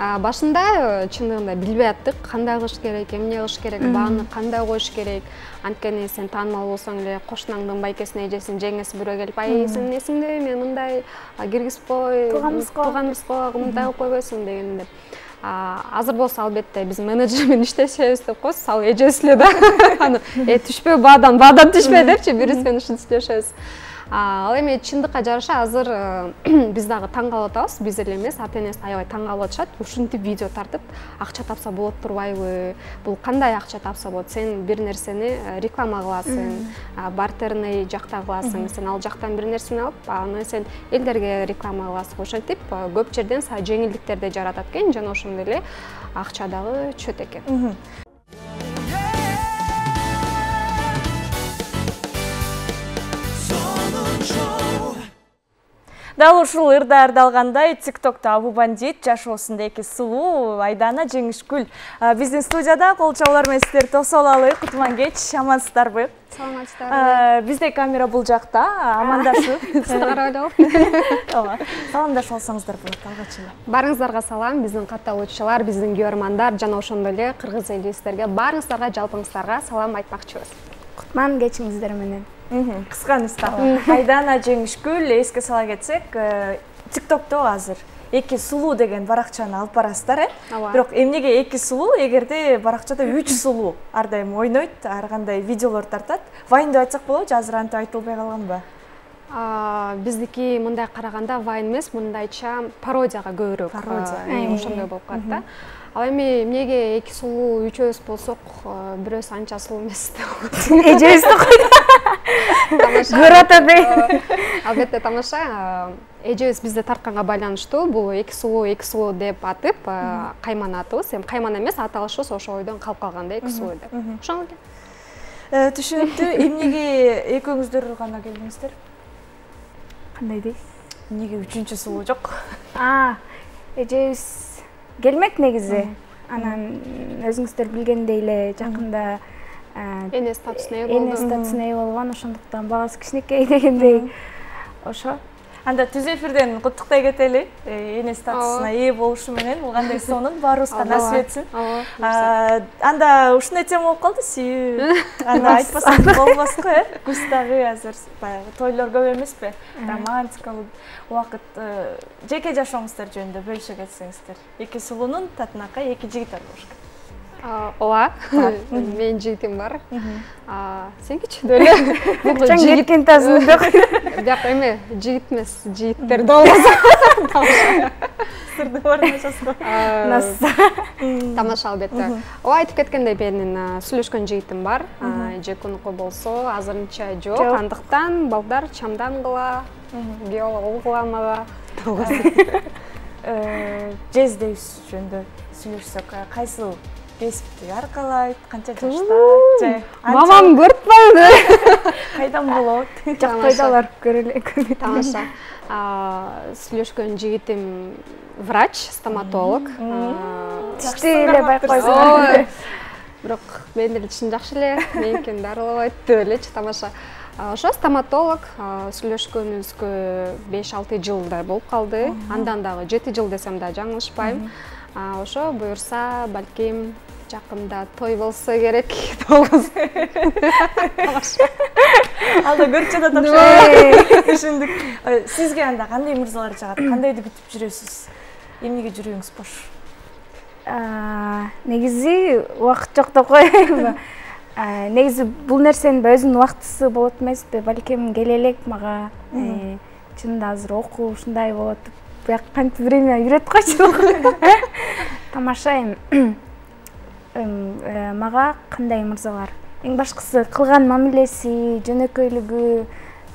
Башында чындыгында билбей аттык, кандай кылыш керек, эмне кылыш керек, бааны кандай коюш керек. Анткени сен таанымал болсоң эле кошунаңдын байкесин, эжесин, жеңеси бирөө келип, "Ай, сен несиңди? Мен мындай киргизип кой, тууганыбызга мындай кылып койбойсуң" дегенде. Азыр болсо албетте биз менеджермен иштешебиз деп коебуз, ал эжеси эле да. Аны түшпө баадан түшпө депчи бириз менен ушинтип иштешебиз. Ал эми чындыкка жараша азыр биз дагы таң калып атабыз, биз эле эмес, ата-энеси аябай таң калып атышат. Ушинтип видео тартып, акча тапса болот турбайбы? Бул кандай акча тапса болот? Сен бир нерсени реклама кыласың, бартерный жакта кыласың, сен ал жактан бир нерсени алып, аны сен элдерге реклама кыласың. Ошентип көп жерден жеңилдиктерди жаратат экен, жана ошондой эле акча дагы түшөт экен. Дал ушул ырдарды алгандай ТикТокто Абу Бандит, жашоосунда эки сулуу Айдана Жеңишгүл биздин студияда. Кол чабуулар менен сиздерди тосуп алалы. Кутман кеч, амансыздарбы? Саламатсыздарбы. Бизде камера бул жакта, амандашып. Карап алып. Ооба. Саламдашып алсаңыздар болот алгач эле. Барыңыздарга салам, биздин катталуучулар, биздин көрөрмандар жана ошондой эле кыргыз элибиздарга, барыңыздарга, жалпыңыздарга салам айтмакчыбыз. Кутман кечиңиздер менен. Кыска нуска. Айдана Жеңишгүл, эске сала кетсек, ТикТокто азыр эки сулуу деген баракчаны алып барасыздар, Бирок эмнеге эки сулуу, эгерде баракчада 3 сулуу ар дайым ойнойт, ар кандай видеолор тартат. Вайн деп айтсак болобу, азыр антип айтылбай калганбы? Биздики мындай караганда вайн эмес, мындайча пародияга көбүрөөк. Ошондой болуп калат да. Ал эми эмнеге эки сулуу, үчөөбүз болсок, бирөөсү анча сулуу эмес деп. Эжебизди койду. Көрөт атат. Албетте тамаша. Эжебиз бизде тартканга байланыштуу, бул эки сулуу деп атып, кайман атыбыз. Эми кайман эмес, аталышыбыз ошо ойдон калып калганда эки сулуу деп. Ошондой эле. Түшүнүктүү. Эмнеге экөөңүздөр гана келдиңиздер? Кандай дейсиз? Эмнеге үчүнчү сулуу жок? Эжебиз келмек негизи. Анан өзүңүздөр билгендей эле жакында эне статусуна ээ болгон, ошондуктан багасы кичинекей дегендей. Ошо. Анда түз эфирден куттуктай кетели. Эне статусуна ээ болушу менен бул кандай сонун, баарыбызга насип этсин. Анда ушундай тема болуп калды, сүйүү. Анда айтпасак болбоско, Кустагы азыр баягы тойлор көп эмеспи? Романтикалык убакыт жеке жашооңуздар жөнүндө бөлүшө кетсеңиздер. Эки сулуунун татынакай эки жигит бар болуш керек. Ооба, менин жигитим бар. Сенкичи деле. Бул жигиттин тазын жок. Бияк эме жигит эмес, жигиттер да болбосо. Сырды бармашасыз. Тамаша албетте. Ооба, айтып кеткендей менин сүйлөшкөн жигитим бар. Жекунуку болсо азырынча жок. Андыктан балдар чамдан кыла, биология мага. Жездейбиз жөнүндө сүйлөшсөк, кайсыл кесипти аркалайт, канча жашта? Мамам көрүппайбы? Кайдан болот? Жакпайдалар көрүлө. Тамаша. Сүйлөшкөн жигитим врач, стоматолог. Тишти эле байкойсуң. Бирок мен деле тишим жакшы эле, меникин дарылабайт деп элечи, тамаша. Ошо стоматолог, сүйлөшкөнүбүзгө 5-6 жылдай болуп калды. Андан дагы 7 жыл десем да жаңылышпайм. Ошо буюрса, балким жакында той болсо керек. Алда көрчү да тапшырып. Түшүндүк. Сизге анда кандай мырзалар жагат? Кандайды бүтүп жүрөсүз? Эмнеге жүрөгүңүз бош? Негизи убакыт жок деп коеюн. Негизи бул нерсенин өзүнүн убактысы болот эмеспи? Балким келе элек мага чынында азыр окуу ушундай болот. Бияк кантип время үйрөтүп койчу. Тамаша мага кандай мырзалар? Эң башкысы кылган мамилеси, жөнөкөйлүгү,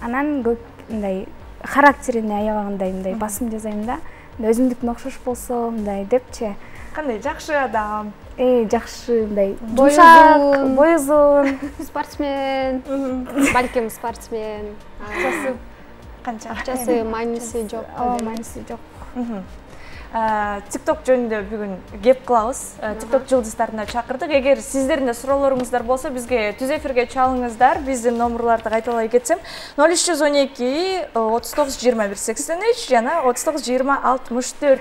анан көп мындай характерине аябагандай мындай басым жасайм да. Өзүмдүкүнө окшош болсо мындай депчи. Кандай жакшы адам. Жакшы мындай жумшак, бой узун, спортсмен, балким спортсмен. Акчасы канча? Акчасы майнусы жок. Майнусы жок. TikTok жөнүндө бүгүн кеп кылабыз. TikTok жылдыздарына чакырдык. Эгер сиздердин да суроолоруңуздар болсо, бизге түз эфирге чалыңыздар. Биздин номерларды кайталай кетсем, 0312 39 21 83 жана 39 20 64.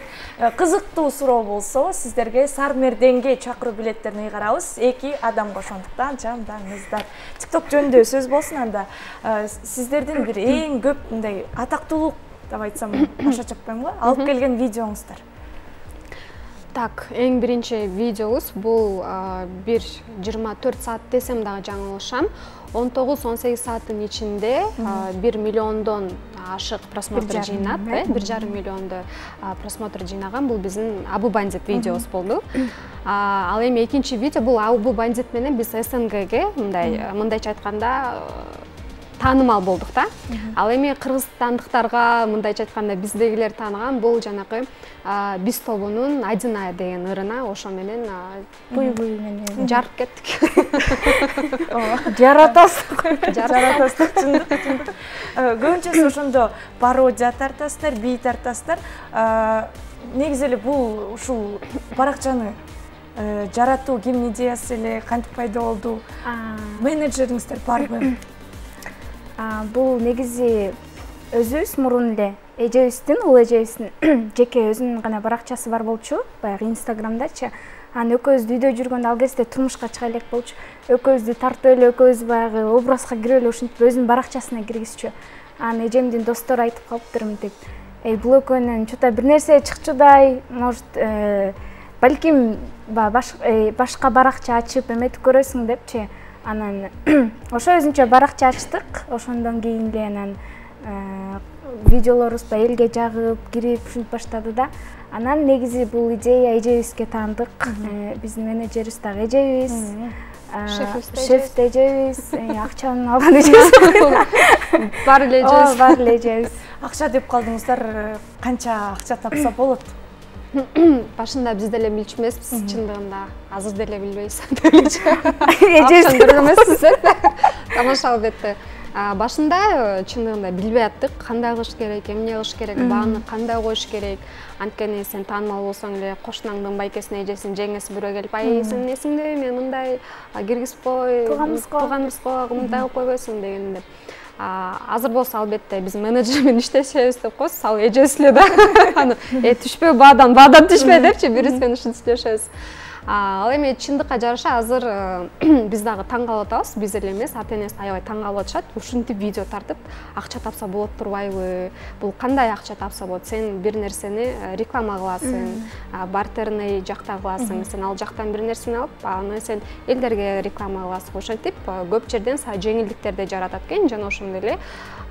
Кызыктуу суроо болсо, сиздерге Сармерденге чакыруу билеттерин ыйгарабыз. 2 адамга, ошондуктан жамдаңыздар. TikTok жөнүндө сөз болсун, анда сиздердин бир эң көп мындай атактуулук деп айтсам, аша чаппайм го, алып келген видеоңуздар. Так, эң биринчи видеобуз бул бир 24 саат десем дагы жаңылышам. 19-18 сааттын ичинде 1 миллиондон ашык просмотр жыйнап, 1,5 миллионду просмотр жыйнаган. Бул биздин Абу Бандит видеобуз болду. Ал эми экинчи видео бул Абу Бандит менен биз СНГге мындайча айтканда таанымал болдук да. Ал эми кыргызстандыктарга мындайча айтканда биздегилер тааныган бул жанакы биз тобунун Адина деген ырына, ошо менен буй менен жарып кеттик. Жаратасыз. Чындык. Көбүнчөсү ошондо пародия тартасыздар, бий тартасыздар. Негизи эле бул ушул баракчаны жаратуу кимдин идеясы эле, кантип пайда болду? Менеджериңиздер барбы? Бул негизи өзүбүз мурун эле эжебиздин, ул эжебиздин жеке өзүнүн гана баракчасы бар болчу, баягы Инстаграмдачы. Аны экөөбүз үйдө жүргөндө ал кезде турмушка чыга элек болчу. Экөөбүздү тартып эле, экөөбүз баягы образга кирип эле ушинтип өзүнүн баракчасына киргизчү. Аны эжемдин достору айтып калыптыр мынтип. Бул экөөнүн чота бир нерсе чыкчудай, может, балким башка баракча ачып эметип көрөсүң депчи. Анан ошо өзүнчө баракча ачтык. Ошондон кийин эле анан видеолорубуз элге жагып, кирип ушинтип баштады да. Анан негизи бул идея эжебизге таандык. Биздин менеджерибиз дагы эжебиз. Шеф эжебиз, акчаны алган эжебиз. Баары эле эжебиз. Баары эле эжебиз. Акча деп калдыңыздар, канча акча тапса болот? Башында биз деле билчү эмеспиз, чындыгында азыр деле билбейбиз. Эжебиз тамаша албетте. Башында чындыгында билбей аттык, кандай кылыш керек, эмне кылыш керек, бааны кандай коюш керек. Анткени сен таанымал болсоң эле кошунаңдын байкесин, эжесин, жеңеси бирөө келип, "Ай, сен эсиңдеби, мен мындай киргизип кой, тууганыбызга мындай кылып койбойсуң" деген деп. Азыр болсо албетте биз менеджер менен иштешебиз деп коебуз, ал эжебиз эле да. Аны түшпө баадан түшпө депчи, бириз менен ушинтип иштешебиз. Ал эми чындыкка жараша азыр биз дагы таң калып атабыз, биз эле эмес, ата-энеси аябай таң калып атышат. Ушинтип видео тартып, акча тапса болот турбайбы? Бул кандай акча тапса болот? Сен бир нерсени реклама кыласың, бартерный жакта кыласың, сен ал жактан бир нерсени алып, аны сен элдерге реклама кыласың. Ошентип көп жерден жеңилдиктерди жаратат экен, жана ошондой эле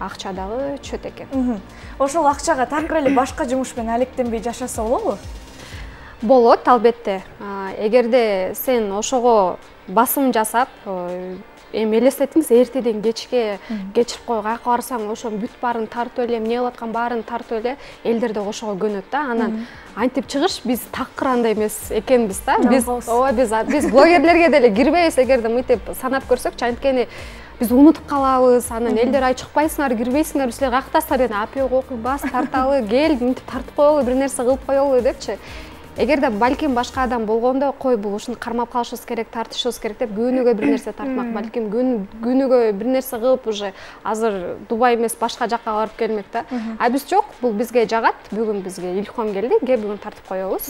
акча дагы чөт экен. Ошол акчага такыр эле башка жумуш менен алектенбей жашаса болобу? Болот, албетте. Эгерде сен ошого басым жасап, эми элестетиңиз, эртеден кечке кечирип коюп каяка барсаң, ошонун бүт баарын тартып эле, эмне кылып аткан баарын тартып эле, элдер да ошого көнөт да. Анан антип чыгыш биз такыр андай эмес экенбиз да. Биз блогерлерге деле кирбейбиз, эгерде мынтип санап көрсөкчү, анткени биз унутуп калабыз. Анан элдер ай чыкпайсыңар, кирбейсиңер, силер каяктасыздар деген, апиок окуй бас тарталы, кел, мынтип тартып коелу, бир нерсе кылып коелу депчи. Эгерде балким башка адам болгондо, кой бул ушуну кармап калышыбыз керек, тартышыбыз керек деп күнүгө бир нерсе тартмак, балким күнүгө бир нерсе кылып уже азыр Дубай эмес башка жакка барып келмек да. А биз жок, бул бизге жагат. Бүгүн бизге илхом келди, бүгүн тартып коебуз.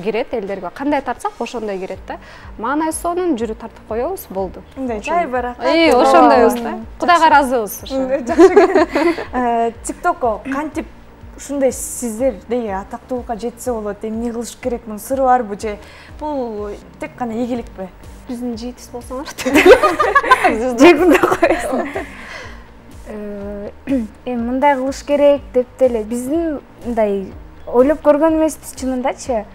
Кирет элдерге. Кандай тартсак ошондой кирет да. Маанай сонун жүрүп тартып коебуз, болду. Мындай жай баракат. Ошондойбуз да. Кудайга ыраазыбыз ошо. Жакшы. TikTokко кантип ушундай сиздердей атактуулукка жетсе болот, эмне кылыш керек, мунун сыры барбы же бул тек гана ийгиликпи? Биздин жыйтыбыз болсоңор. Жегунда коесуң. Мындай кылыш керек деп деле биздин мындай ойлоп көргөн эмеспиз чынындачы.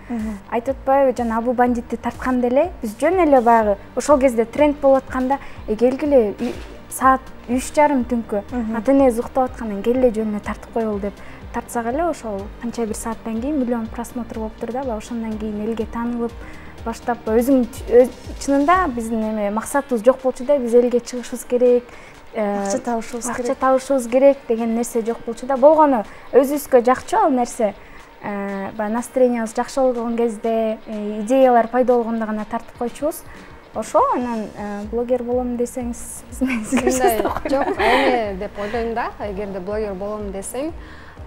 Айтып атпайбы, жана Абу Бандитти тартканда эле биз жөн эле баягы ошол кезде тренд болуп атканда, келгиле саат 3:30 түнкү ата-энеси уктап аткандан келе жөн эле тартып коелу деп тартсак эле ошол канча бир сааттан кийин миллион просмотр болуптур да. Ошондон кийин элге таанылып баштап чынында биздин эме максатыбыз жок болчу да, биз элге чыгышыбыз керек, акча табышыбыз керек деген нерсе жок болчу да. Болгону өзүбүзгө жакчу ал нерсе. баягы настроениябыз жакшы болгон кезде, идеялар пайда болгондо гана тартып койчубуз. Ошо анан блогер болом десеңиз, биз менен сүйлөшөбүз. Жок, эме деп ойлойм да, эгерде блогер болом десең,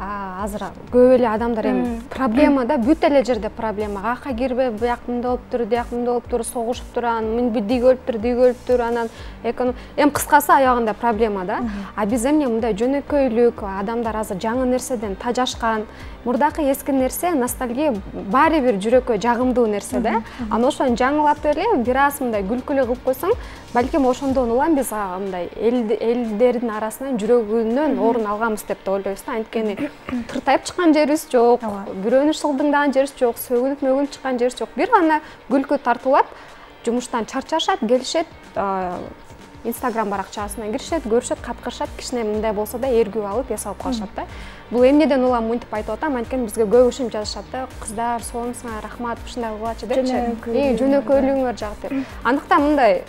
азыр көп эле адамдар эми проблема да, бүт эле жерде проблема. Акка кирбе, буяк мындай болуптур, тияк мындай болуптур, согушуптур, анан тиги өлүптүр, анан эми кыскасы аягында проблема да. А биз эмне мындай жөнөкөйлүк, адамдар азыр жаңы нерседен тажашкан, мурдакы эски нерсе, ностальгия баары бир жүрөккө жагымдуу нерсе да. Анан ошону жаңылатып эле бир аз мындай күлкүлүү кылып койсоң, балким ошондон улам биз мындай элдердин арасынан жүрөгүнөн орун алганбыз деп да ойлойбуз да. Анткени тыртайып чыккан жерибиз жок, бирөөнү шылдыңдаган жерибиз жок, сөгүнүп чыккан жерибиз жок. Бир гана күлкү тартуулап, жумуштан чарчашат, келишет, Instagram баракчасына киришет, көрүшөт, каткырышат, кичине мындай болсо да эргүү алып эс алып калышат да. Бул эмнеден улам мынтип айтып атам, анткени бизге көп ушинтип жазышат да, кыздар, сонуңузга рахмат, ушундай кылгачы депчи. Жөнөкөйлүгүңөр жак деп. Андыктан мындай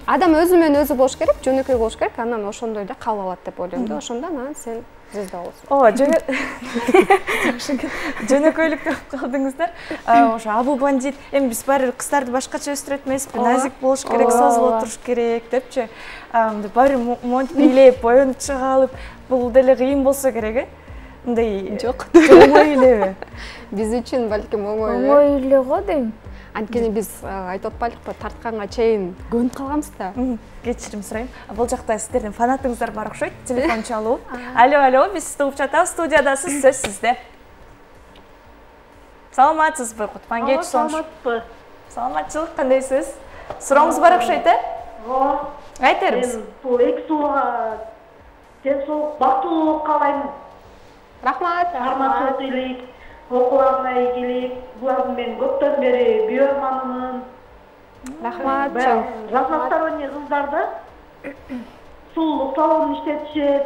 адам өзү менен өзү болуш керек, жөнөкөй болуш керек, анан ошондой эле кабыл алат деп ойлойм да. Ошондон анан сен звезда болосуң. Ооба, жөнөкөйлүк деп калдыңыздар. Ошо абу бандит, эми биз баары кыздарды башкача өстүрөт эмеспи, назик болуш керек, созулуп туруш керек депчи. Баары монтип бийлеп, боенуп чыга алып, бул деле кыйын болсо керек, мындай жок. Оңой элеби? Биз үчүн балким оңой эле. Оңой эле го дейм. Анткени биз айтып атпайлыкпы, тартканга чейин көнүп калганбыз да. Кечирим сурайм. Бул жакта сиздердин фанатыңыздар бар окшойт. Телефон чалуу. Алло, биз сизди угуп жатабыз. Студиядасыз, сөз сизде. Саламатсызбы, Кутмангеч Сонуш? Саламатпы. Саламатчылык, кандайсыз? Сурооңуз бар окшойт, Ооба. Айтербиз. Мен бул эки сууга денсаулык, бактылуулук каалайм. Рахмат. Арматуу тилейт, окууларына ийгилик. Буларды мен көптөн бери бүйөрманымын. Рахмат. Разносторонний кыздарды сулуулук салонун иштетишет,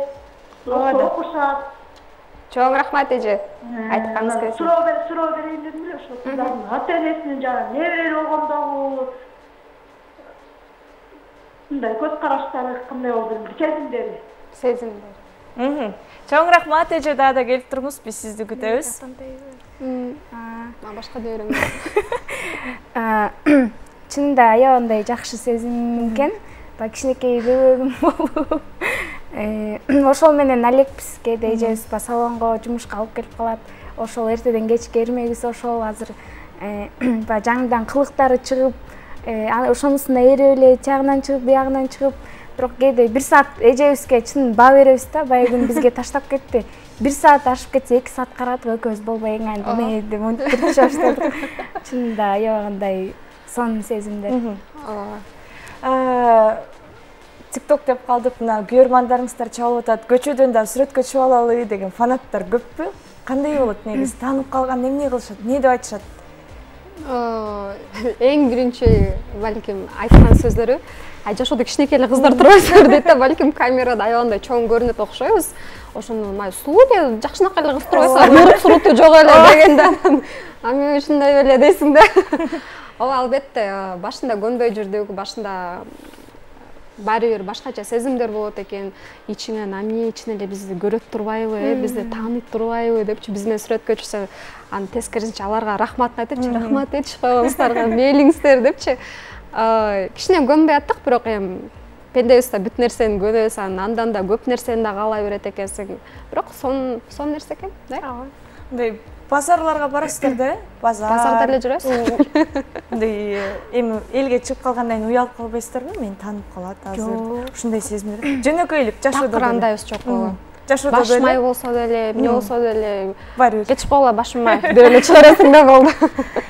окушат. Чоң рахмат эже. Айтканыңыз келсин. Суроо берейин дедим эле, ошо кыздардын ата-энесинин жана неберелер болгондогу мындай көз караштары кандай болду, сезимдери. Сезимдери. Чоң рахмат эже, да келип туруңуз, биз сизди күтөбүз. Башка дөрөм. Чынында аябандай жакшы сезим экен. Баягы кичинекей бөбөгүм болуп, ошол менен алекпиз. Кээде эжебиз салонго жумушка алып келип калат. Ошол эртеден кечке эрмегибиз ошол. Азыр баягы жаңыдан кылыктары чыгып, ошонусуна эрип эле тиягынан чыгып, биягынан чыгып, бирок кээде 1 саат эжебизге чын баа беребиз да. Баягы күн бизге таштап кетти. 1 саат ашып кетсе 2 саат карадык, экөөбүз болбой эме деп монтип турчу баштадык. Чынында аябагандай сонун сезимдер. TikTok деп калдык, мына күйөрмандарыңыздар чалып атат, көчөдөн да сүрөткө чыгып алалы деген фанаттар көппү? Кандай болот негизи? Таанып калган эмне кылышат? Эмне деп айтышат? Эң биринчи балким айткан сөздөрү, жашоодо кичинекей эле кыздар турбайсыңар дейт да, балким камерада аябагандай чоң көрүнөт окшойбуз. Ошону сулуу эле жакшынакай эле кыз турбайсыңар, мурут суруту жок эле дегенде, ами ушундай эле дейсиң да. Ооба, албетте, башында көнбөй жүрдүк, башында баары бир башкача сезимдер болот экен. Ичиңен ами ичине эле бизди көрөт турбайбы, бизди тааныйт турбайбы депчи, биз менен сүрөткө түшсө, анын тескерисинче аларга рахматын айтыпчы, рахмат айтыш койгонуңуздарга, мейлиңиздер депчи. Кичине көнбөй аттык, бирок эми пендебиз да бүт нерсени көнөбүз, андан да көп нерсени да каалай берет экенсиң. Бирок сонун нерсе экен, да? Мындай базарларга барасыздар да, базарда эле жүрөбүз. Мындай эми элге чыгып калгандан кийин уялып калбайсыздарбы? Мени таанып калат азыр. Ушундай сезимдер. Жөнөкөйлүк жашоодо такыр андайыбыз жок. Жашоодо баш май болсо деле, эмне болсо деле, баары кетип кала башым май деп эле чыгарасың да болду.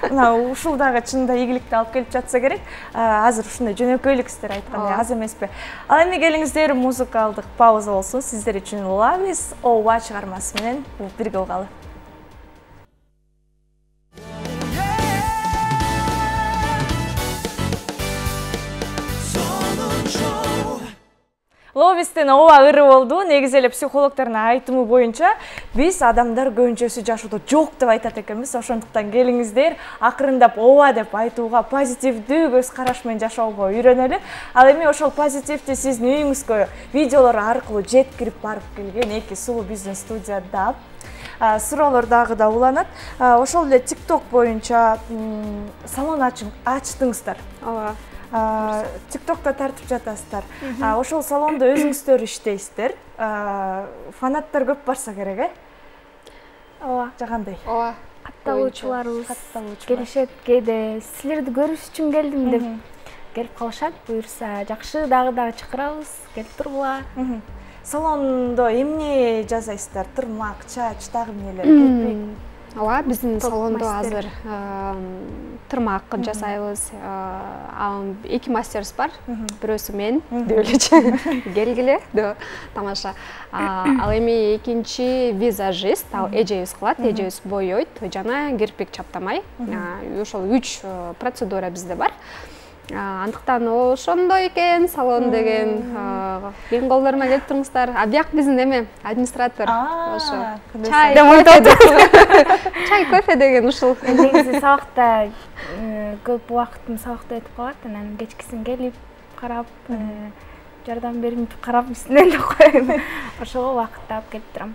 Мына ушул дагы чынында ийгиликти алып келип жатса керек. Азыр ушундай жөнөкөйлүк сиздер айткандай аз эмеспи. Ал эми келиңиздер, музыкалдык пауза болсун. Сиздер үчүн Love is Ова чыгармасы менен бирге угалы. Ловистен ова ыры болду. Негизи эле психологдордун айтымы боюнча биз адамдар көбүнчөсү жашоодо жок деп айтат экенбиз. Ошондуктан келиңиздер, акырындап ова деп айтууга, позитивдүү көз караш менен жашоого үйрөнөлү. Ал эми ошол позитивди сиздин үйүңүзгө видеолор аркылуу жеткирип барып келген эки сулуу биздин студияда. суроолор дагы да уланат. Ошол эле TikTok боюнча салон ачтыңыздар. Ооба. TikTok'ta тартып жатасыздар. Ошол салондо өзүңүздөр иштейсиздер. Фанаттар көп барса керек, э? Ооба. Жагандай. Ооба. Катталуучуларыбыз келишет, кээде силерди көрүш үчүн келдим деп келип калышат. Буюрса жакшы дагы чакырабыз, келип тургула. Салондо эмне жасайсыздар? Тырмак, чач, дагы эмнелер? Кирпик. Ооба, биздин салондо азыр тырмак жасайбыз. Эки мастерибиз бар. Бирөөсү мен деп элечи. Келгиле, деп тамаша. Ал эми экинчи визажист, ал эжебиз кылат, эжебиз боёйт жана кирпик чаптамай. Ошол 3 процедура бизде бар. Андыктан ошондой экен салон деген. Мен колдорума келип туруңуздар. Бияк биздин эме администратор. Ошо. Чай, кофе деген ушул. Негизи сабакта көп убактым сабакта өтүп калат, анан кечкисин келип карап, жардам берип карап үстүнөн деп коем. Ошого убакыт таап келип турам.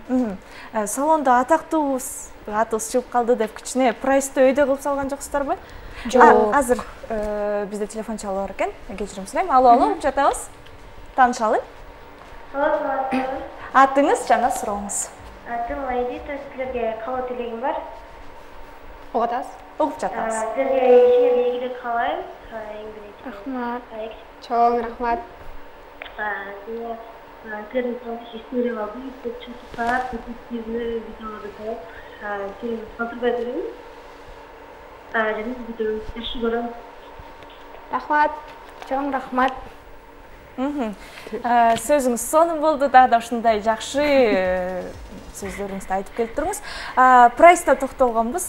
Салондо атактуубуз, атыбыз чыгып калды деп кичине прайсты өйдө кылып салган жоксуздарбы? Жок. Азыр бизде телефон чалып бар экен. Кечирим сурайм. Алло, угуп жатабыз. Таанышалы. Атыңыз жана сурооңуз. Атым Айдита, силерге каалоо тилегим бар. Угатасыз? Угуп жатабыз. Силерге ишиңерге ийгилик каалайм. Рахмат. Чоң рахмат. Силердин историяга бuyуп көп чыгып, позитивный видеолорду көрүп, сени салтырбай берем. Жана видеону жакшы көрөм. Рахмат. Чоң рахмат. Сөзүңүз сонун болду, дагы да ушундай жакшы сөздөрүңүздү айтып келип туруңуз. Прайста токтолгонбуз.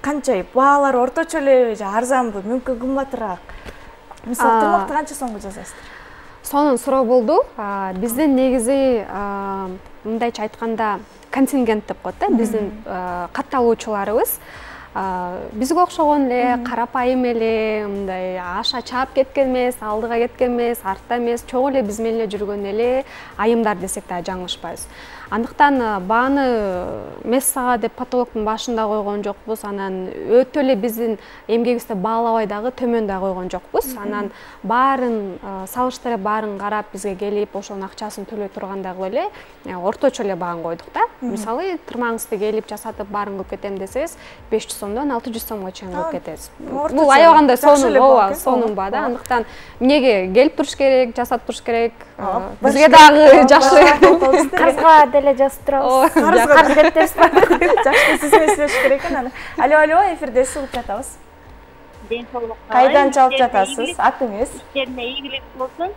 Канча баалар орточо элеби же арзанбы, мүмкүн кымбатыраак? Мисалы, тырмакты канча сомго жасайсыздар? Сонун суроо болду. Биздин негизи мындайча айтканда контингент деп коет да, биздин катталуучуларыбыз. Бизге окшогон эле карапайым эле, мындай аша чаап кеткен эмес, алдыга кеткен эмес, артта эмес, чоң эле биз менен эле жүргөн эле айымдар десек да жаңылышпайбыз. Андыктан бааны мессага деп потолоктун башында койгон жокпуз, анан өтө эле биздин эмгегибизди баалабай дагы төмөн да койгон жокпуз. Анан баарын салыштырып, баарын карап бизге келип, ошонун акчасын төлөй тургандагы эле орточо эле баан койдук да. Мисалы, тырмагыңызды келип жасатып баарын кылып кетем десеңиз, 500 сомдон 600 сомго чейин кылып кетесиз. Бул аябаганда сонун баа да. Андыктан эмнеге келип туруш керек, жасап туруш керек. Бизге дагы жакшы Карызга деле жазып турабыз. Карыз кетебиз ба? Жакшы сиз менен сүйлөшүш керек экен. Алло, эфирдесиз, угуп жатабыз. Кайдан чалып жатасыз? Атыңыз? Иштерине ийгилик болсун.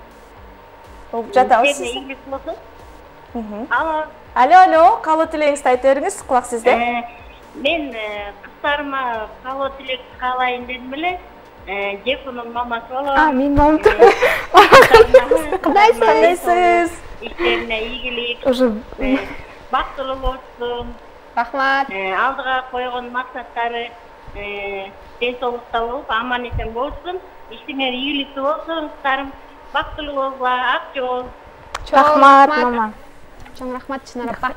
Угуп жатабыз. Иштерине ийгилик болсун. Алло, каалоо тилегиңизди айтып бериңиз, кулак сизде. Мен кыздарыма каалоо тилек каалайын дедим эле. Жекунун мамасы болом. Мен мамам. Кандайсыз? Иштерине ийгилик. Бактылуу болсун. Рахмат. Алдыга койгон максаттары ден соолукта болуп, аман эсен болсун. Иштиңер ийгиликтүү болсун, кыздарым. Бактылуу болгула, ак жол. Рахмат, мама. Чоң рахмат, Чынар апа.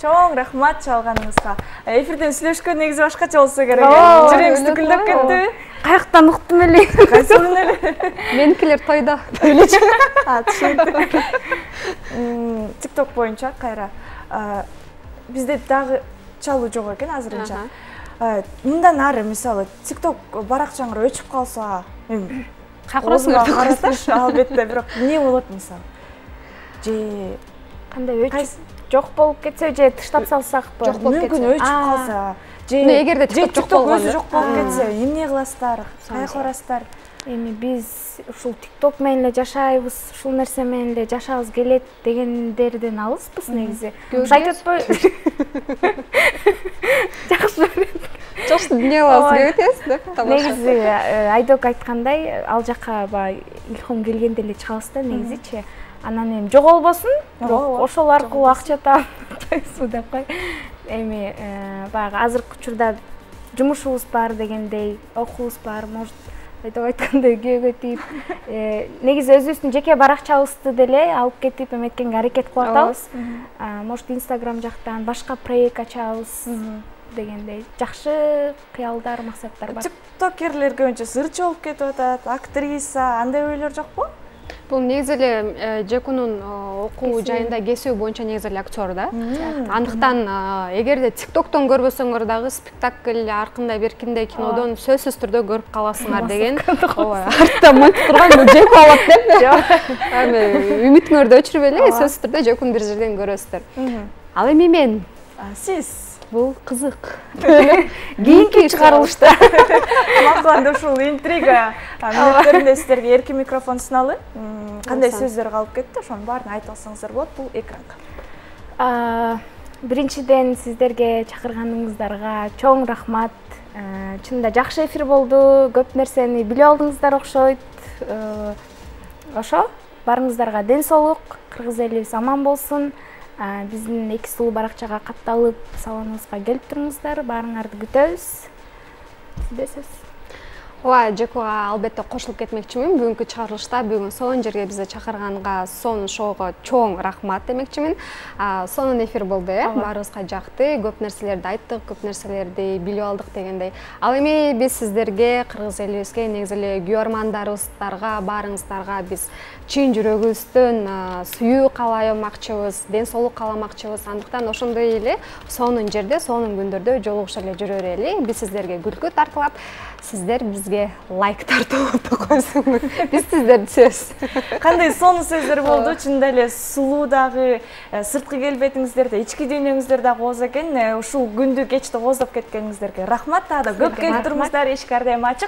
Чоң рахмат чалганыңызга. Эфирден сүйлөшкөн негизи башкача болсо керек. Жүрөгүңүз түкүлдөп кетти. Каяктан уктум эле. Кайсылын эле? Меникилер тойдо. Түшүндүк. TikTok боюнча кайра бизде дагы чалуу жок экен азырынча. Мындан ары мисалы TikTok баракчаңыр өчүп калса, какырасыңар деп каратыш албетте, бирок эмне болот мисалы? Же кандай өчүп жок болуп кетсе же тыштап салсакпы? Мүмкүн өчүп калса, же эгерде TikTok жок болгондо жок болуп кетсе, эмне кыласыздар? Каяка барасыздар? Эми биз ушул TikTok менен эле жашайбыз, ушул нерсе менен эле жашагыбыз келет дегендерден алыспыз негизи. Шайт өтпөй. Жакшы. Жакшы эмне кыласыз кетесиз деп. Негизи Айдок айткандай, ал жака илхом келгенде эле чыгабыз да негизичи. Анан эми жоголбосун, ошол аркылуу акча тааппайсызбы деп кой. Эми баягы азыркы учурда жумушубуз бар дегендей, окуубуз бар, может айтып айткандай күйөөгө тийип негизи өзүбүздүн жеке баракчабызды деле алып кетип эметкенге аракет кылып атабыз. Может Instagram жактан башка проект ачабыз дегендей жакшы кыялдар, максаттар бар. Тиктокерлер көбүнчө сырчы болуп кетип атат, актриса, андай ойлор жокпу? Бул негизи эле Жекунун окуу жайында кесүү боюнча негизи эле актер да. Андыктан эгерде TikToктон көрбөсөңөр дагы спектакль аркында беркиндей кинодон сөзсүз түрдө көрүп каласыңар деген. Ооба, артта мынтип турган Жеку алат деп. Эми үмүтүңөрдү өчүрүп эле сөзсүз түрдө Жекуну бир жерден көрөсүздөр. Ал эми мен сиз бул кызык. Кийинки чыгарылышта. Макуланда ушул интрига мүнөттөрүндө сиздерге эркин микрофон суналып, кандай сөздөр калып кетти, ошонун баарын айтып алсаңыздар болот бул экранга. Биринчиден сиздерге чакырганыңыздарга чоң рахмат. Чынында жакшы эфир болду, көп нерсени билип алдыңыздар окшойт. Ошо, барыңыздарга ден соолук, кыргыз элибиз аман болсун. Биздин эки сулуу баракчага катталып, салонубузга келип туруңуздар, баарыңарды күтөбүз. Сизде сөз. Ооба, Жекуга албетте кошулуп кетмекчимин. Бүгүнкү чыгарылышта бүгүн сонун жерге бизди чакырганга, сонун шоуга чоң рахмат демекчимин. Сонун эфир болду, баарыбызга жакты. Көп нерселерди айттык, көп нерселерди билип алдык дегендей. Ал эми биз сиздерге, кыргыз элибизге, негизи эле күйөрмандарыбыздарга, баарыңыздарга биз чын жүрөгүбүздөн сүйүү кааламакчыбыз, ден соолук кааламакчыбыз. Андыктан ошондой эле сонун жерде, сонун күндөрдө жолугуша эле жүрө берели. Биз сиздерге күлкү тартылат, сиздер бизге лайк тартып койсоңуз, биз сиздерди сөз. Кандай сонун сөздөр болду, чынында эле сулуу дагы, сырткы келбетиңиздер да, ички дүйнөңүздөр дагы кооз экен. Ушул күндү кечти кооздоп кеткениңиздерге рахмат. Дагы да көп келип туруңуздар, эшик ар дайым ачык.